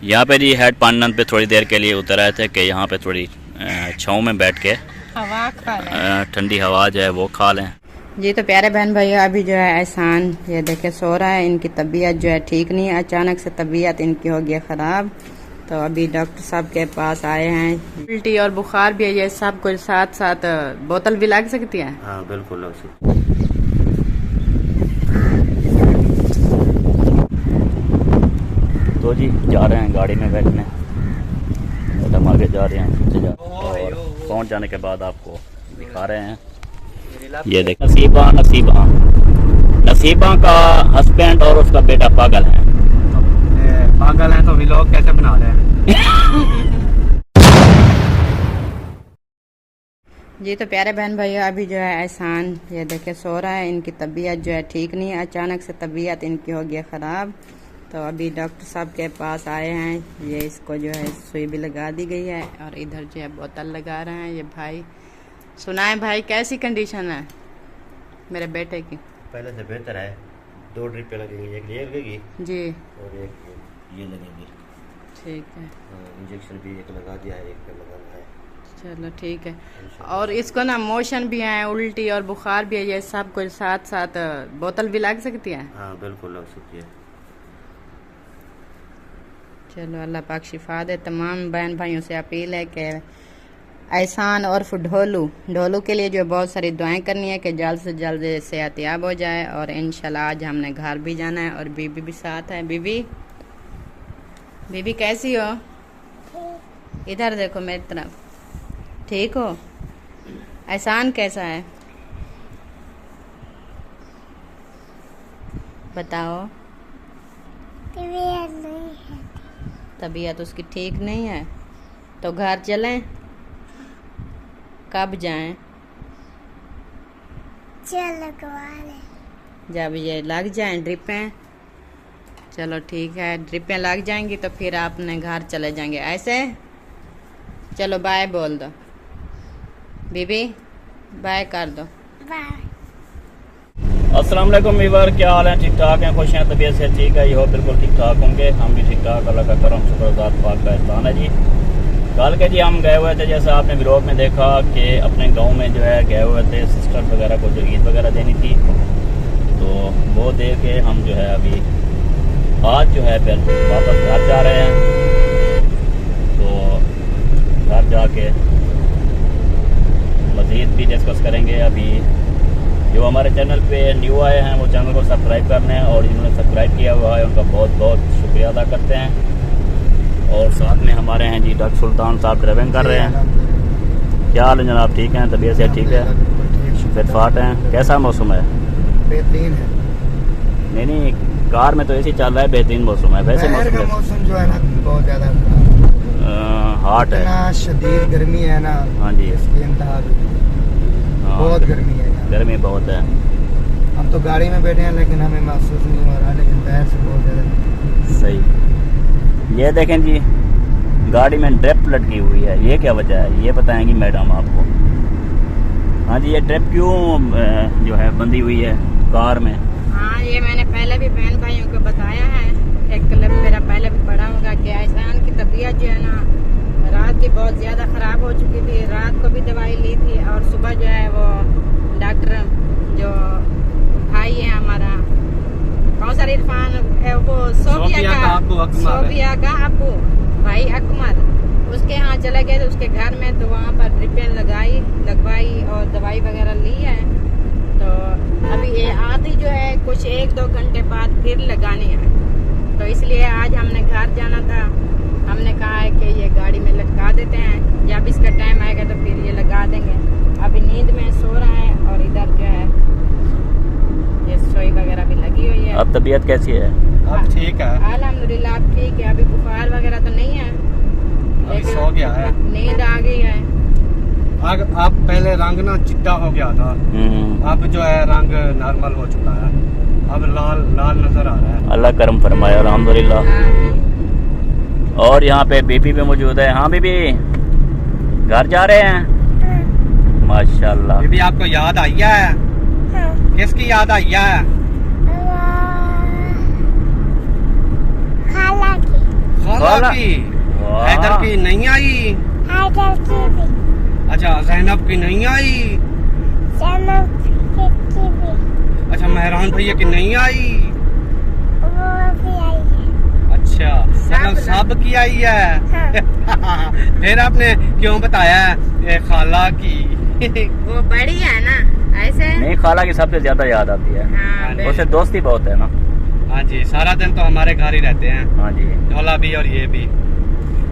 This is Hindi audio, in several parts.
यहाँ पे जी हेड पानन पे थोड़ी देर के लिए उतर आए थे कि यहाँ पे थोड़ी छाँव में बैठ के हवा खा लें, ठंडी हवा जो है वो खा लें। जी। तो प्यारे बहन भैया, अभी जो है एहसान ये देखे सो रहा है। इनकी तबीयत जो है ठीक नहीं है, अचानक से तबीयत इनकी हो गई ख़राब। तो अभी डॉक्टर साहब के पास आए हैं। उल्टी और बुखार भी है, ये सब कुछ साथ साथ। बोतल भी लग सकती है? हाँ बिल्कुल लग सकती है। तो जी जा रहे हैं गाड़ी में बैठने, हम आगे जा रहे हैं और पहुंच जाने के बाद आपको दिखा रहे हैं। ये देख, नसीबा का हस्बैंड और उसका बेटा पागल है। पागल है तो व्लॉग कैसे बना रहे हैं? जी। तो प्यारे बहन भैया, अभी जो है एहसान ये देखे सो रहा है। इनकी तबीयत जो है ठीक नहीं है, अचानक से तबीयत इनकी हो गई ख़राब। तो अभी डॉक्टर साहब के पास आए हैं। ये इसको जो है सुई भी लगा दी गई है और इधर जो है बोतल लगा रहे हैं ये भाई। सुनाए भाई, कैसी कंडीशन है मेरे बेटे की? पहले से बेहतर है। 2 ड्रिप लगेगी, एक ये लगेगी जी और एक ये लगेगी। ठीक है। इंजेक्शन भी एक लगा दिया है, एक पे लगाना है। चलो ठीक है। और इसको ना मोशन भी है, उल्टी और बुखार भी है, ये सब कुछ साथ साथ। बोतल भी लग सकती है? हाँ बिल्कुल लग सकती है। चलो अल्लाह पाक शिफा दे। तमाम बहन भाइयों से अपील है कि एहसान और ढोलू के लिए जो बहुत सारी दुआएं करनी है कि जल्द से जल्द सेहतयाब हो जाए। और इंशाल्लाह आज हमने घर भी जाना है और बीबी भी साथ है। बीबी कैसी हो? इधर देखो मेरी तरफ। ठीक हो? एहसान कैसा है बताओ? तबीयत उसकी ठीक नहीं है तो घर चलें? कब जाएं? जब ये लग जाएं ड्रिपें। चलो ठीक है, ड्रिपें लग जाएंगी तो फिर आपने घर चले जाएंगे ऐसे। चलो बाय बोल दो बीबी, बाय कर दो। अस्सलाम वालेकुम वीवर, क्या हाल है? ठीक ठाक हैं, खुश हैं, तबीयत से ठीक है? ये हो बिल्कुल ठीक ठाक होंगे। हम भी ठीक ठाक, अल्लाह का करम शुक्र ज़ात पाक का एहसान है जी। कल के जी हम गए हुए थे, जैसा आपने व्लॉग में देखा कि अपने गांव में जो है गए हुए थे सिस्टर वगैरह को जो ईद वगैरह देनी थी। तो वो दे के हम जो है अभी आज जो है फिर वापस घर जा रहे हैं। तो घर जाके मज़ीद भी डिस्कस करेंगे। अभी जो हमारे चैनल पे न्यू आए हैं वो चैनल को सब्सक्राइब करने हैं, और जिन्होंने सब्सक्राइब किया हुआ है उनका बहुत बहुत शुक्रिया अदा करते हैं। और साथ में हमारे हैं जी डॉक्टर सुल्तान साहब ड्राइविंग कर रहे हैं। क्या हाल है जनाब? ठीक हैं? तबीयत से ठीक है? फिटफाट हैं? कैसा मौसम है? बेहतरीन है। नहीं कार में तो ऐसे चल रहा है, बेहतरीन मौसम है। वैसे मौसम जो है ना बहुत ज़्यादा हॉट है, शदीद गर्मी है ना। हाँ जी, इसकी इंतहा बहुत गर्मी है, गर्मी बहुत है। हम तो गाड़ी में बैठे हैं लेकिन हमें महसूस नहीं हो रहा, लेकिन बाहर से बहुत ज़्यादा। सही। ये देखें जी, गाड़ी में ड्रिप लटकी हुई है, ये क्या वजह है ये बताएंगी मैडम आपको। हाँ जी, ये ड्रिप क्यों जो है बंधी हुई है कार में? हाँ, ये मैंने पहले भी बहन भाइयों को बताया है। एक क्लिप मेरा पहले भी पढ़ा होगा कि एहसान की तबीयत जो है ना रात की बहुत ज़्यादा ख़राब हो चुकी थी। रात को भी दवाई ली थी और सुबह जो है वो डॉक्टर जो भाई है हमारा, कौन सा इरफान है वो, सोफिया का अबू भाई अकमल, उसके यहाँ चले गए थे उसके घर में। तो वहाँ पर ड्रिपें लगवाई और दवाई वगैरह ली है। तो अभी ये आधी जो है कुछ 1-2 घंटे बाद फिर लगानी है। तो इसलिए आज हमने घर जाना था। हमने कहा है कि ये गाड़ी में लटका देते हैं, जब इसका टाइम आएगा तो फिर ये लगा देंगे। अभी नींद में सो रहा है और इधर जो है ये सुई वगैरह भी लगी हुई है। अब तबीयत कैसी है? अब ठीक है अल्हम्दुलिल्लाह, अब ठीक है। अभी बुखार वगैरह तो नहीं है, अभी सो गया है, नींद आ गई है। अब पहले रंग ना चिट्टा हो गया था, अब जो है रंग नॉर्मल हो चुका है, अब लाल लाल नजर आ रहा है। अल्लाह करम फरमाए अल्हम्दुलिल्लाह। और यहाँ पे बीबी भी मौजूद है। हाँ बीबी, घर जा रहे हैं? माशाल्लाह। बीबी आपको याद आई है? किसकी याद आई है? खाला की, वाह। हैदर की नहीं आई, अच्छा जैनब की नहीं आई, अच्छा मेहरान भैया की नहीं आई, अच्छा मतलब सब की आई है। फिर आपने क्यों बताया ये खाला की? वो बड़ी है ना ऐसे। नहीं, खाला की सबसे ज्यादा याद आती है, हाँ, उससे दोस्ती बहुत है ना। हाँ जी, सारा दिन तो हमारे घर ही रहते हैं, हाँ जी। ढोला भी और ये भी।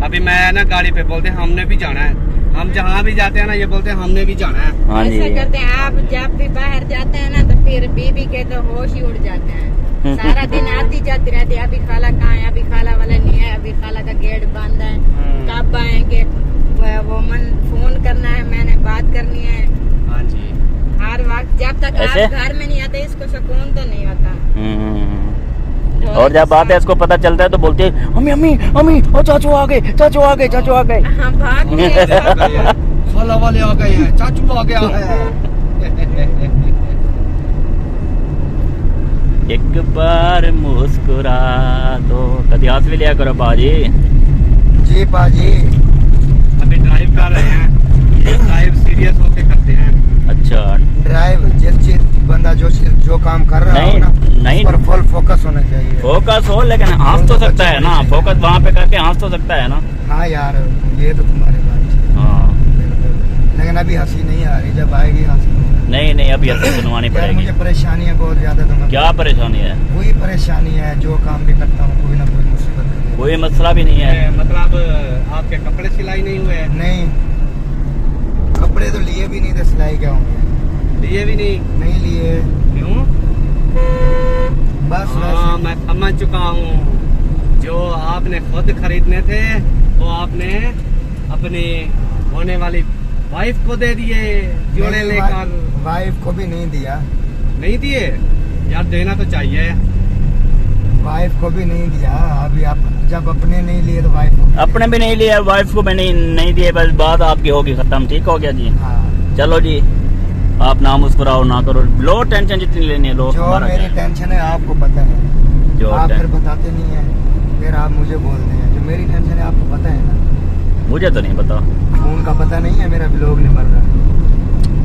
अभी मैं ना गाड़ी पे बोलते हैं हमने भी जाना है, हम जहाँ भी जाते हैं ना ये बोलते हैं हमने भी जाना है। हाँ जी। ऐसे करते हैं। आप जब भी बाहर जाते हैं ना तो फिर बीबी के तो होश ही उड़ जाते हैं। सारा दिन आती जाती रहती है, अभी खाला कहाँ है, अभी खाला वाला नहीं है, अभी खाला का गेट बंद है, कब आएंगे, वो मन फोन करना है, मैंने बात करनी है। हाँ जी, हर वक्त जब तक ऐसे? आप घर में नहीं आते इसको सुकून तो नहीं होता। और जब बात है इसको पता चलता है तो बोलते है अम्मी अम्मी अम्मी, ओ चाचू आ गए, चाचू आ गए, चाचू आ गए। हाँ, भाग गए। खाला वाले आ गए हैं, चाचू आ गया है। एक बार मुस्कुरा दो, कभी हंस भी लिया करो बाजी। जी पाजी, अभी ड्राइव कर रहे हैं, ड्राइव सीरियस होके करते हैं। अच्छा, ड्राइव जिस चीज बंदा जो काम कर रहा नहीं, हो ना नहीं। उस पर फुल फोकस होना चाहिए। फोकस हो लेकिन हंस तो सकता है ना, फोकस वहाँ पे करके हंस तो सकता है ना। हाँ यार, ये तो तुम्हारी बात है, हाँ, लेकिन अभी हंसी नहीं आ रही, जब आएगी हंसी। नहीं नहीं, अभी हंसी सुनवानी यार पड़ेगी। मुझे परेशानी है बहुत ज्यादा, तो मैं क्या परेशानी है? कोई परेशानी है, जो काम भी करता हूँ कोई ना कोई मुसीबत है। कोई मसला भी नहीं है। मतलब आपके कपड़े सिलाई नहीं हुए हैं? नहीं, कपड़े तो लिए भी नहीं थे, सिलाई क्या होंगे, लिए भी नहीं लिए। क्यों? बस हाँ, मैं समझ चुका हूँ, जो आपने खुद खरीदने थे वो आपने अपनी होने वाली वाइफ को दे दिए, जोड़े लेकर। वाइफ को भी नहीं दिया, नहीं दिए यार, देना तो चाहिए। वाइफ को भी नहीं दिया। अभी आप जब अपने नहीं लिए तो वाइफ को अपने भी नहीं लिए, वाइफ को भी नहीं दिए, बस बात आपकी होगी खत्म। ठीक हो गया जी। हाँ, चलो जी, आप ना मुस्कुराओ ना करो, लो टेंशन जितनी लेनी है लो। जो हमारा मेरी क्या है? टेंशन है आपको पता है, जो आप फिर टें- बताते नहीं है, फिर आप मुझे बोलते हैं। जो मेरी टेंशन है आपको पता है ना, मुझे तो नहीं पता फोन का पता नहीं है, मेरा ब्लॉग नहीं बन रहा।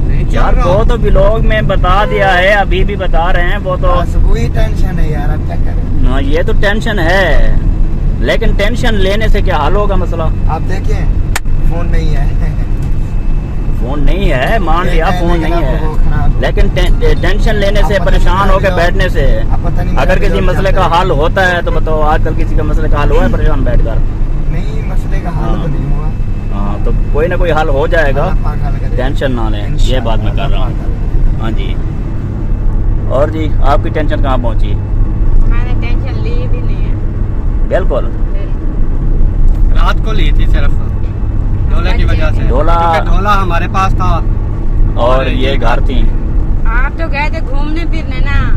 नहीं चल यार, रहा। वो तो ब्लॉग में बता दिया है, अभी भी बता रहे हैं वो तो। बस वही टेंशन है यार, अब क्या करें। हाँ, ये तो टेंशन है, लेकिन टेंशन लेने से क्या हल होगा मसला? आप देखें फोन नहीं है। फोन नहीं है, मान लिया फोन नहीं वो है, खराब है। लेकिन टेंशन लेने से, आप पता परेशान नहीं होकर मेरा- बैठने से, आप पता नहीं अगर मेरा किसी ब्लॉग मसले का क्या हल होता है तो बताओ, आजकल किसी का मसले का हल हुआ है परेशान बैठकर? नहीं, मसले का हल हाँ। तो नहीं हुआ। हाँ, तो कोई ना कोई हल हो जाएगा, अल्लाह पाक हल करे। टेंशन ना लें, ये इंशाअल्लाह, बात मैं कर रहा अल्लाह पाक हूँ। हल करे। हाँ जी। और जी, आपकी टेंशन कहाँ पहुँची? मैंने टेंशन ली भी नहीं है। बिल्कुल। रात को ली थी सिर्फ ढोला की वजह से। ढोला- क्योंकि ढोला हमारे पास था और ये घर थी। आप तो गए थे घूमने फिरने ना,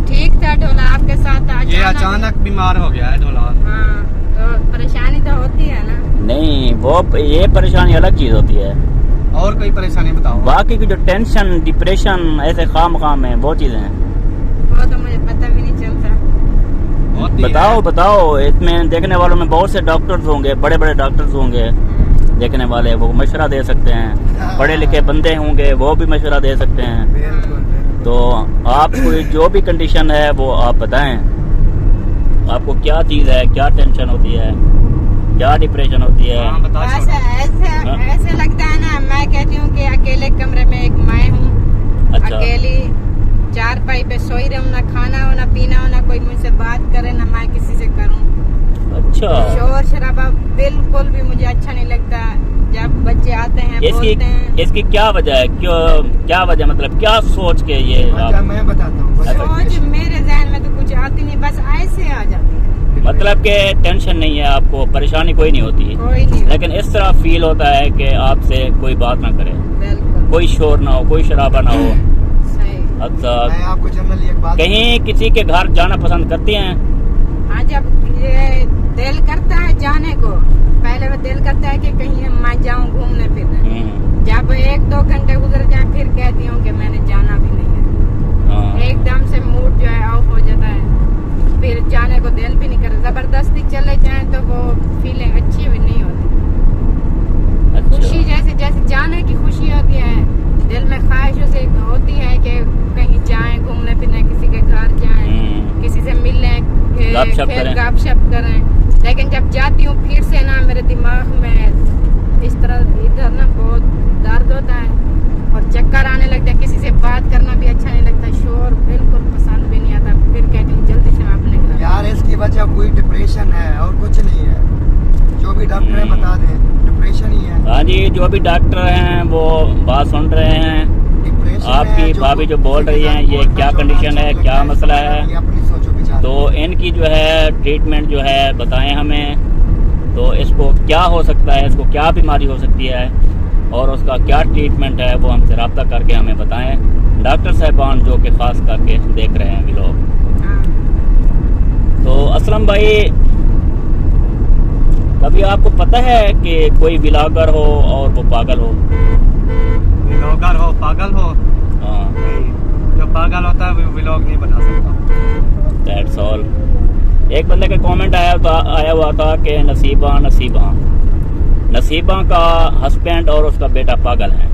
ठीक था ढोला आपके साथ। ये अचानक बीमार हो गया है ढोला। हाँ, तो परेशानी तो होती है ना। नहीं, वो ये परेशानी अलग चीज होती है, और कोई परेशानी बताओ। बाकी की जो टेंशन, डिप्रेशन, ऐसे खाम है, वो चीजें हैं। वो तो मुझे पता भी नहीं चलता। होती बताओ है। बताओ, इसमें देखने वालों में बहुत से डॉक्टर्स होंगे, बड़े बड़े डॉक्टर्स होंगे देखने वाले, वो मशवरा दे सकते हैं। पढ़े लिखे बंदे होंगे, वो भी मशवरा दे सकते हैं। बिल्कुल बिल्कुल। तो आपको जो भी कंडीशन है वो आप बताएं, आपको क्या चीज है, क्या टेंशन होती है, क्या डिप्रेशन होती है। हाँ, बता बस छोड़ो। हाँ। ऐसे लगता है ना, मैं कहती हूँ कि अकेले कमरे में एक मैं हूँ, अच्छा। अकेली चारपाई पे सोई रहूँ, ना खाना हो ना पीना हो, ना कोई मुझसे बात करे, ना मैं किसी से करूँ। अच्छा, शोर शराबा बिल्कुल भी मुझे अच्छा नहीं लगता। जब बच्चे आते हैं बोलते हैं, इसकी क्या वजह है? क्यों, क्या वजह, मतलब क्या सोच के ये अच्छा आप, मैं बताता हूँ। सोच मेरे जहन में तो कुछ आती नहीं, बस ऐसे आ जाती है। मतलब के टेंशन नहीं है आपको, परेशानी कोई नहीं होती, कोई नहीं, लेकिन इस तरह फील होता है कि आपसे कोई बात ना करे, बिल्कुल कोई शोर ना हो, कोई शराबा ना हो। सही। अच्छा, मैं आपको जनरली एक बात कहीं किसी के घर जाना पसंद करती हैं? हाँ, जब ये दिल करता है जाने को, पहले वो दिल करता है कि कहीं मैं जाऊं घूमने फिरने। जब 1-2 घंटे गुजर जाए फिर कहती हूँ कि मैंने जाना भी नहीं है। हाँ। एकदम से मूड जो है ऑफ हो जाता है। फिर जाने को दिल भी नहीं करता, जबरदस्ती चले जाएं तो वो फीलिंग अच्छी भी नहीं होती। अच्छा। खुशी जैसे जैसे जाने की खुशी होती है, दिल में ख्वाहिश से होती है कि कहीं जाएं घूमने फिरने, किसी के घर जाएं, किसी से मिलें, गपशप फिर करें। गपशप करें। लेकिन जब जाती हूँ फिर से ना मेरे दिमाग में इस तरह इधर ना बहुत दर्द होता है और चक्कर आने लगता है, किसी से बात करना भी अच्छा नहीं लगता, शोर बिल्कुल पसंद भी नहीं आता। फिर कहती हूँ जल्दी से मैं अपने घर। यार इसकी वजह कोई डिप्रेशन है और कुछ नहीं है, जो भी डॉक्टर है बता दें डिप्रेशन ही है। हाँ जी, जो भी डॉक्टर हैं वो बात सुन रहे हैं। डिप्रेशन आपकी है, भाभी जो बोल रही हैं, ये क्या कंडीशन है, क्या मसला है, ये अपनी सोचो विचार। तो इनकी जो है ट्रीटमेंट जो है बताएं हमें। तो इसको क्या हो सकता है, इसको क्या बीमारी हो सकती है और उसका क्या ट्रीटमेंट है, वो हमसे रब्ता करके हमें बताएं डॉक्टर साहबान जो कि खास करके देख रहे हैं व्लॉग। हाँ। तो असलम भाई, कभी आपको पता है कि कोई व्लॉगर हो और वो पागल हो? व्लॉगर हो पागल हो हाँ, नहीं, जो पागल होता है वो व्लॉग नहीं बना सकता। That's all. एक बंदे का कमेंट आया हुआ था कि नसीबा का हस्बैंड और उसका बेटा पागल है।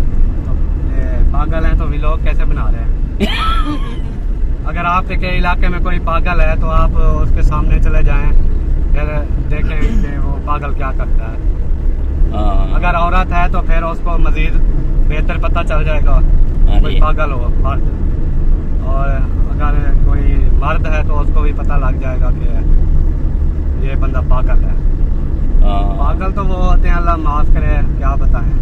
तो ये पागल है तो व्लॉग कैसे बना रहे हैं? अगर आपके इलाके में कोई पागल है तो आप उसके सामने चले जाएं, फिर देखें कि वो पागल क्या करता है। हाँ, अगर औरत है तो फिर उसको मजीद बेहतर पता चल जाएगा हाँ कोई जी। पागल हो मर्द, और अगर कोई मर्द है तो उसको भी पता लग जाएगा कि ये बंदा पागल है। हाँ, पागल तो वो होते हैं, अल्लाह माफ करे, क्या बताएं।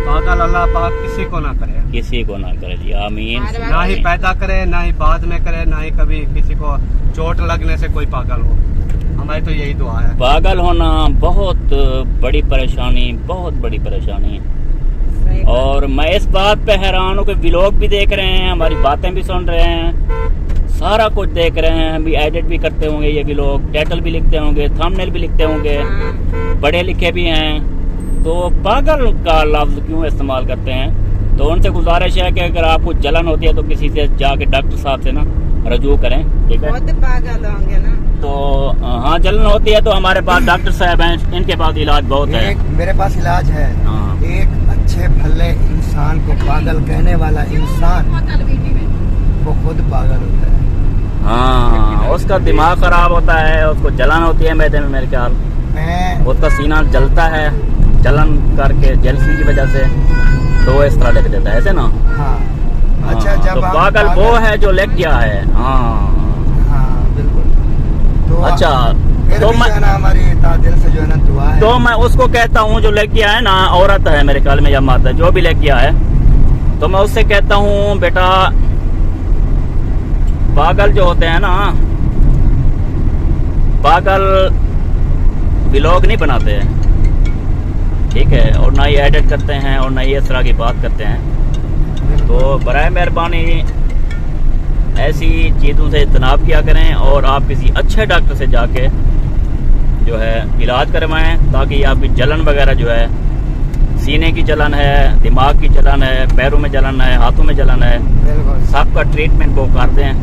पागल अल्लाह पाक किसी को ना करे, किसी को ना करे जी, आमीन। ना ही पैदा करे, ना ही बाद में करे, ना ही कभी किसी को चोट लगने से कोई पागल हो। हमारी तो यही दुआ है। पागल होना बहुत बड़ी परेशानी, बहुत बड़ी परेशानी। सही बात। और मैं इस बात पे हैरान हूँ कि व्लॉग भी देख रहे हैं, हमारी बातें भी सुन रहे हैं, सारा कुछ देख रहे हैं। हम भी एडिट भी करते होंगे ये व्लॉग, टाइटल भी लिखते होंगे, थंबनेल भी लिखते होंगे, हाँ। पढ़े लिखे भी हैं। तो पागल का लफ्ज क्यों इस्तेमाल करते हैं? तो उनसे गुजारिश है कि अगर आपको जलन होती है तो किसी से जाके डॉक्टर साहब से ना रजू करें, ठीक है? बहुत पागल होंगे ना। तो हाँ, जलन होती है तो हमारे पास डॉक्टर साहब हैं, इनके पास इलाज बहुत है। मेरे पास इलाज है। हाँ। एक अच्छे भले इंसान को पागल कहने वाला इंसान वो खुद पागल होता है। हाँ, उसका दिमाग खराब होता है, उसको जलन होती है मैदे में, मेरे ख्याल मैं उसका सीना जलता है, जलन करके जेलसी की वजह से, तो वो इस तरह लिख देता है, ऐसे ना? हाँ। अच्छा, हाँ, जब तो आप पागल वो है जो लिख गया है। हाँ, हाँ बिल्कुल। तो अच्छा, फिर तो भी मैं जो है ना हमारी दिल से जो है ना दुआ है। तो मैं उसको कहता हूँ जो लिख गया है ना, औरत है मेरे ख्याल में या मर्द है, जो भी लिख गया है, तो मैं उससे कहता हूँ बेटा, पागल जो होते हैं ना, पागल व्लॉग नहीं बनाते हैं, ठीक है, और ना ही एडिट करते हैं और ना ही इस तरह की बात करते हैं। तो बराए मेहरबानी ऐसी चीज़ों से इज्तनाब किया करें और आप किसी अच्छे डॉक्टर से जाके जो है इलाज करवाएं, ताकि आपकी जलन वगैरह जो है, सीने की जलन है, दिमाग की जलन है, पैरों में जलन है, हाथों में जलन है, बिल्कुल। सबका ट्रीटमेंट वो करते हैं।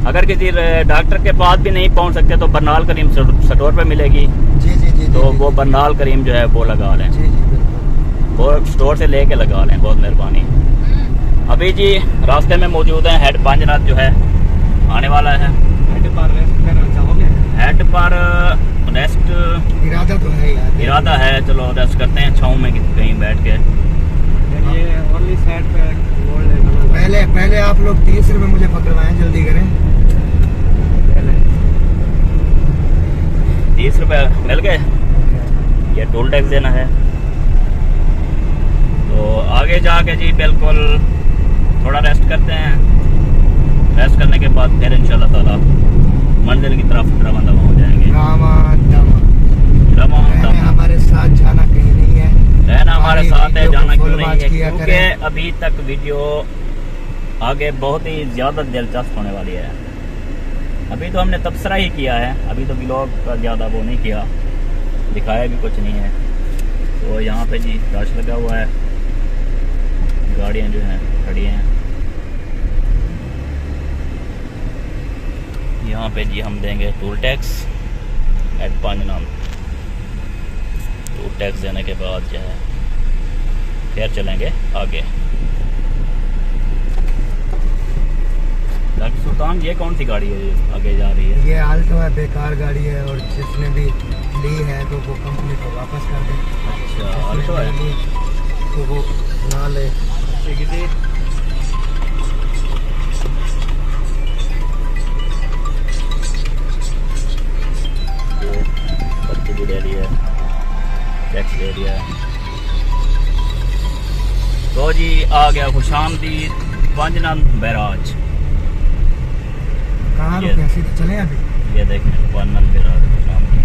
अगर किसी डॉक्टर के पास भी नहीं पहुंच सकते तो बरनाल करीम स्टोर पे मिलेगी, जी जी जी। तो जी, वो जी, बरनाल करीम जो है वो लगा लें, जी जी बिल्कुल। वो स्टोर से लेके लगा लें, बहुत मेहरबानी। अभी जी रास्ते में मौजूद है, हेड पांचनाथ जो है आने वाला है। हेड पर रेस्ट करना चाहोगे? हेड पर रेस्ट इरादा तो है यार। इरादा है, चलो रेस्ट करते हैं छाँव में कहीं बैठ के। ये ओनली साइड पे गोल्ड है। पहले आप लोग 30 रुपए मुझे पकड़वाएं, जल्दी करें। 30 रुपए मिल गए, ये टोल टैक्स देना है। तो आगे जाके जी बिल्कुल थोड़ा रेस्ट करते हैं, रेस्ट करने के बाद फिर इंशाल्लाह ताला मंदिर की तरफ रवाना हो जाएंगे। रहने हमारे साथ जाना कहीं नहीं है, रहना हमारे हमारी साथ है, वीडियो को जाना क्यों फुल नहीं वॉच है, किया क्योंकि करें। अभी तक वीडियो आगे बहुत ही ज़्यादा दिलचस्प होने वाली है। अभी तो हमने तबसरा ही किया है, अभी तो व्लॉग का ज़्यादा वो नहीं किया, दिखाया भी कुछ नहीं है। तो यहाँ पे जी रश लगा हुआ है, गाड़ियाँ जो हैं खड़ी हैं। यहाँ पे जी हम देंगे टोल टैक्स एट पांजनाम। टोल टैक्स देने के बाद जो है फिर चलेंगे आगे। डॉक्टर सुल्तान, ये कौन सी गाड़ी है ये आगे जा रही है? ये आल्टो है, बेकार गाड़ी है, और जिसने भी ली है तो वो कंपनी को वापस कर दे। अच्छा, आल्टो है तो वो ना ले। पर्ची भी ले लिया, टैक्स ले लिया। तो जी आ गया खुशामदीद पांजनाम बैराज। कहाँ ये- रुके? सीधे चले अभी। ये देखें पांजनाम बैराज खुशामदीद।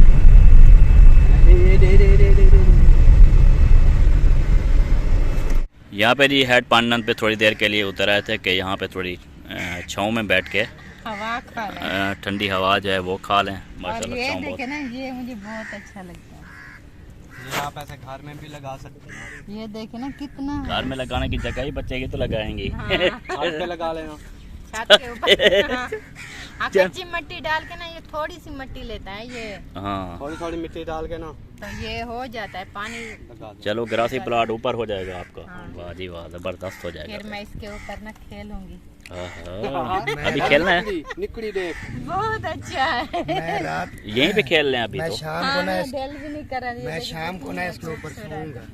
यहाँ पे जी हेड पांजनाम पे थोड़ी देर के लिए उतर आए थे कि यहाँ पे थोड़ी छाँव में बैठ के हवा खा लें। ठंडी हवा जो है वो खा लें। और माशाल्लाह ये छाँव बहुत। देखे ना, ये मुझे बहुत अच्छा लगता है। ये आप ऐसे घर में भी लगा सकते हैं। ये देखे ना कितना घर में लगाने की जगह ही बचेगी तो लगाएंगी। हाँ। छत पे लगा लेना। छत के ऊपर। हाँ। हाँ, कच्ची मिट्टी डाल के ना, ये थोड़ी सी मिट्टी लेता है ये, हाँ थोड़ी थोड़ी मिट्टी डाल के ना तो ये हो जाता है पानी। लगा दो। चलो ग्रासी प्लाट ऊपर हो जाएगा आपका। हाँ। वाह जी वाह, जबरदस्त हो फिर जाएगा। मैं इसके ऊपर ना खेलूंगी। हाँ। अभी खेलना है, निकड़ी देख। बहुत अच्छा है। मैं रात यहीं पे खेल लें अभी मैं तो। शाम को हाँ, ना मैं दिल भी नहीं कर रही। मैं शाम को ना इसके ऊपर सोऊंगा।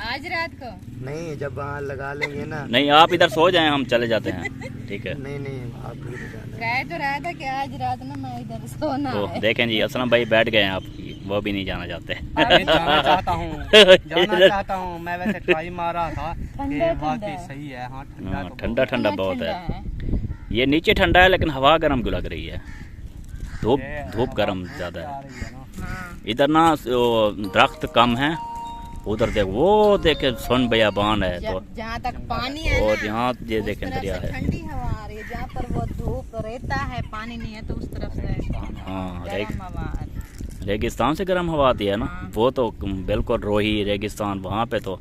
आज रात को नहीं, जब वहाँ लगा लेंगे ना। नहीं, आप इधर सो जाएं, हम चले जाते हैं। ठीक है। नहीं आप भी तो जाना। कह तो रहा था कि आज रात ना मैं इधर सोना तो है। देखें जी, असलम भाई बैठ गए हैं आप, वो भी नहीं जाना चाहते। मैं जाना चाहता हूँ, जाना चाहता हूँ। मैं वैसे ट्राई मारा था कि ठंडा वाकई है। सही है। हाँ, हाँ, तो ठंडा ठंडा कितना बहुत ठंडा है। ये नीचे ठंडा है लेकिन हवा गर्म क्यों लग रही है? धूप ये धूप हवा गर्म धूप ज़्यादा से आ है। रही है ना। हाँ। इधर ना वो दरख्त कम है। उधर देख, वो देखे सोन बयाबान है तो। जहाँ तक पानी है और ना, यहाँ ये उस देखें तरफ दरिया से है। ठंडी हवा आ रही है। जहाँ पर वो धूप रहता है, पानी नहीं है, तो उस तरफ से हाँ, गर्म हवा आ रही है। रेगिस्तान से गर्म हवा आती है ना। हाँ। वो तो बिल्कुल रोही रेगिस्तान, वहाँ पे तो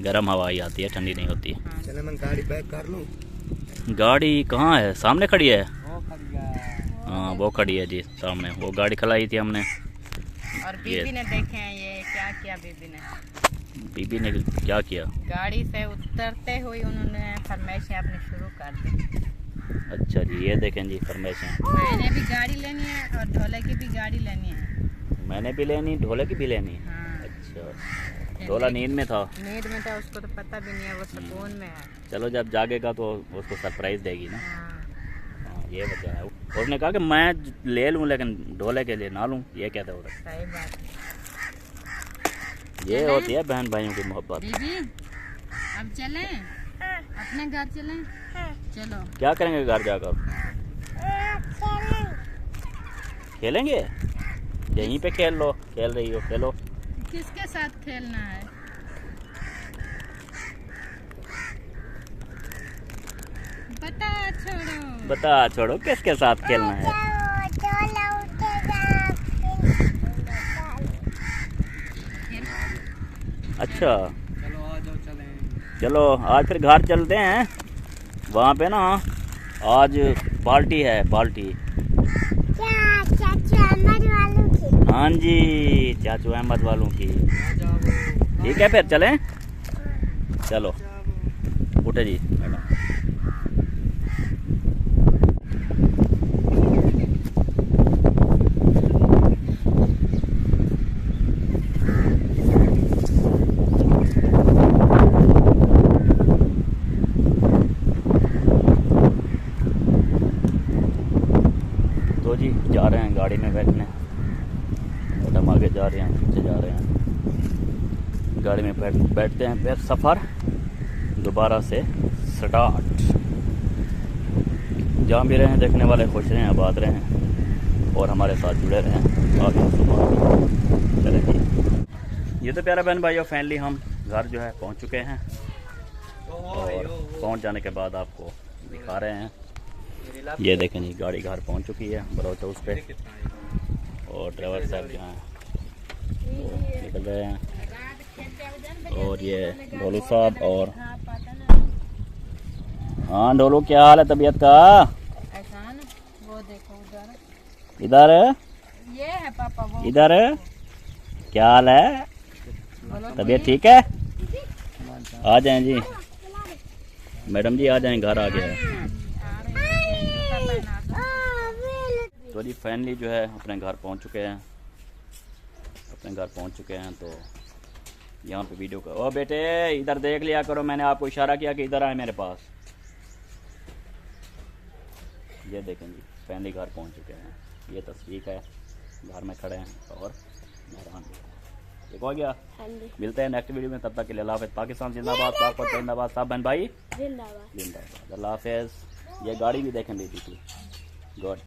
गर्म हवा ही आती है, ठंडी नहीं होती। हाँ। चले मैं गाड़ी पैक कर लूँ। गाड़ी कहाँ है? सामने खड़ी है। वो खड़ी है। हाँ वो खड़ी है जी सामने। वो गाड़ी खलाई थी हमने। और बीबी ने देखे हैं ये क्या किया। बीबी ने क्या किया? गाड़ी से उतरते हुए उन्होंने फरमाइशें अपनी शुरू कर दी। अच्छा जी, ये देखें जी फरमाइशें। मैंने भी गाड़ी लेनी है और ढोले की भी गाड़ी लेनी है। मैंने भी लेनी, ढोले की भी लेनी। हाँ। अच्छा, ढोला नींद में था। नींद में था, उसको तो पता भी नहीं है, वो सुकून में है। चलो जब जागेगा तो उसको सरप्राइज देगी ना। हाँ। हाँ, ये वजह है। उसने कहा कि मैं ले लूँ लेकिन ढोले के लिए ना लूँ। ये कहते हो रहा सही बात है। है। ये होती है बहन भाइयों की मोहब्बत। दीदी अब चलें, अपने घर चलें। चलो। क्या करेंगे घर जाकर? खेलेंगे? यहीं पे खेल लो, खेल रही हो खेलो। किसके साथ खेलना है? बता छोड़ो किसके साथ खेलना है। अच्छा चलो आ जाओ, चलें। चलो आज फिर घर चलते हैं। वहाँ पे ना आज पार्टी है, पार्टी। हाँ जी, चाचू अहमद वालों की। ठीक है फिर चलें। चलो उठे जी मैडम। तो जी जा रहे हैं गाड़ी में बैठने। और हम आगे जा रहे हैं, पीछे जा रहे हैं। गाड़ी में बैठते हैं, फिर सफ़र दोबारा से स्टार्ट। जहाँ भी रहें देखने वाले खुश रहें, आबाद रहें और हमारे साथ जुड़े रहें। आगे सुबह चलें जी। ये तो प्यारा बहन भाइयों फाइनली हम घर जो है पहुँच चुके हैं। और पहुँच जाने के बाद आपको दिखा रहे हैं। ये देखें जी गाड़ी घर पहुँच चुकी है बलोच हाउस पे। और ड्राइवर साहब जो हैं वो निकल रहे हैं। और ये ढोलू साहब। और हाँ ढोलू, क्या हाल है तबीयत का? ऐसा है ना, वो देख इधर ये है पापा वो इधर क्या हाल है? तबीयत ठीक है? आ जाएं जी मैडम जी, आ जाएं, घर आ गया है। तो जी फाइनली जो है अपने घर पहुंच चुके हैं, तो यहाँ पे वीडियो का, ओ बेटे इधर देख लिया करो, मैंने आपको इशारा किया कि इधर आए मेरे पास। ये देखें जी फाइनली घर पहुंच चुके हैं, ये तस्वीर है, घर में खड़े हैं और मेहरान ठीक हो गया। मिलते हैं नेक्स्ट वीडियो में, तब तक के लिए अल्लाह हाफ़िज़। पाकिस्तान जिंदाबाद, पाक जिंदाबाद, सब बहन भाई जिंदाबाद, अल्लाह हाफ़िज़। ये गाड़ी भी देखें बेटी की, गुड।